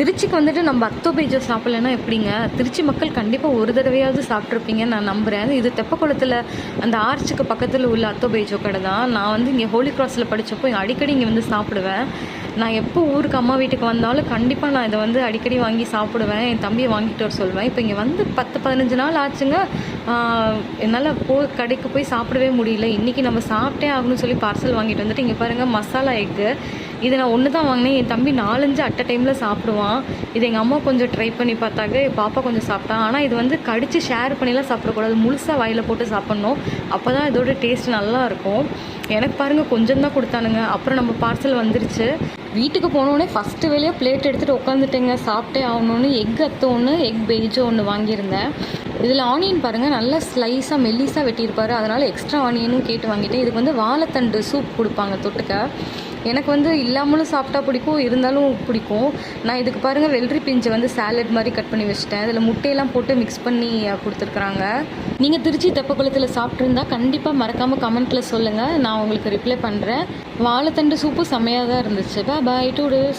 திருச்சிக்கு வந்துட்டு நம்ம அத்தோ பைஜோ சாப்பிட்லன்னா எப்படிங்க? திருச்சி மக்கள் கண்டிப்பாக ஒரு தடவையாவது சாப்பிட்ருப்பீங்கன்னு நான் நம்புகிறேன். இது தெப்பக்குளத்தில் அந்த ஆர்ச்சுக்கு பக்கத்தில் உள்ள அத்தோ பைஜோ கடை தான். நான் வந்து இங்கே ஹோலி கிராஸில் படித்தப்போ அடிக்கடி இங்கே வந்து சாப்பிடுவேன். நான் எப்போ ஊருக்கு அம்மா வீட்டுக்கு வந்தாலும் கண்டிப்பாக நான் இதை வந்து அடிக்கடி வாங்கி சாப்பிடுவேன். என் தம்பியை வாங்கிட்டு வர சொல்லுவேன். இப்போ இங்கே வந்து 10-15 நாள் ஆச்சுங்க. என்னால் கடைக்கு போய் சாப்பிடவே முடியல. இன்றைக்கி நம்ம சாப்பிட்டே ஆகணும்னு சொல்லி பார்சல் வாங்கிட்டு வந்துட்டு இங்கே பாருங்கள், மசாலா எக்கு. இது நான் ஒன்று தான் வாங்கினேன். என் தம்பி 4-5 அட் அ டைமில் சாப்பிடுவான். இது எங்கள் அம்மா கொஞ்சம் ட்ரை பண்ணி பார்த்தாங்க, என் பாப்பா கொஞ்சம் சாப்பிட்டான். ஆனால் இது வந்து கடித்து ஷேர் பண்ணிலாம் சாப்பிடக்கூடாது, முழுசாக வாயில் போட்டு சாப்பிட்ணும். அப்போ தான் இதோட டேஸ்ட் நல்லாயிருக்கும். எனக்கு பாருங்கள் கொஞ்சம் தான் கொடுத்தானுங்க. அப்புறம் நம்ம பார்சல் வந்துருச்சு. வீட்டுக்கு போனோடனே ஃபஸ்ட்டு வேலையாக பிளேட் எடுத்துகிட்டு உட்காந்துட்டேங்க. சாப்பிட்டே ஆகணுன்னு எக் அத்தோ ஒன்று, எக் பெய்ஜோ ஒன்று வாங்கியிருந்தேன். இதில் ஆனியன் பாருங்கள், நல்லா ஸ்லைஸாக மெல்லிஸாக வெட்டியிருப்பார். அதனால் எக்ஸ்ட்ரா ஆனியனும் கேட்டு வாங்கிட்டேன். இதுக்கு வந்து வாழைத்தண்டு சூப் கொடுப்பாங்க தொட்டுக்க. எனக்கு வந்து இல்லாமலும் சாப்பிட்டா பிடிக்கும், இருந்தாலும் பிடிக்கும். நான் இதுக்கு பாருங்கள் வெள்ளரி பிஞ்சை வந்து சாலட் மாதிரி கட் பண்ணி வச்சுட்டேன். அதில் முட்டையெல்லாம் போட்டு மிக்ஸ் பண்ணி கொடுத்துருக்குறாங்க. நீங்கள் திருச்சி தெப்பக்குளத்தில் சாப்பிட்ருந்தா கண்டிப்பாக மறக்காமல் கமெண்ட்டில் சொல்லுங்கள், நான் உங்களுக்கு ரிப்ளை பண்ணுறேன். வாழைத்தண்டு சூப்பு செம்மையாக தான் இருந்துச்சு. பாய், 2 days.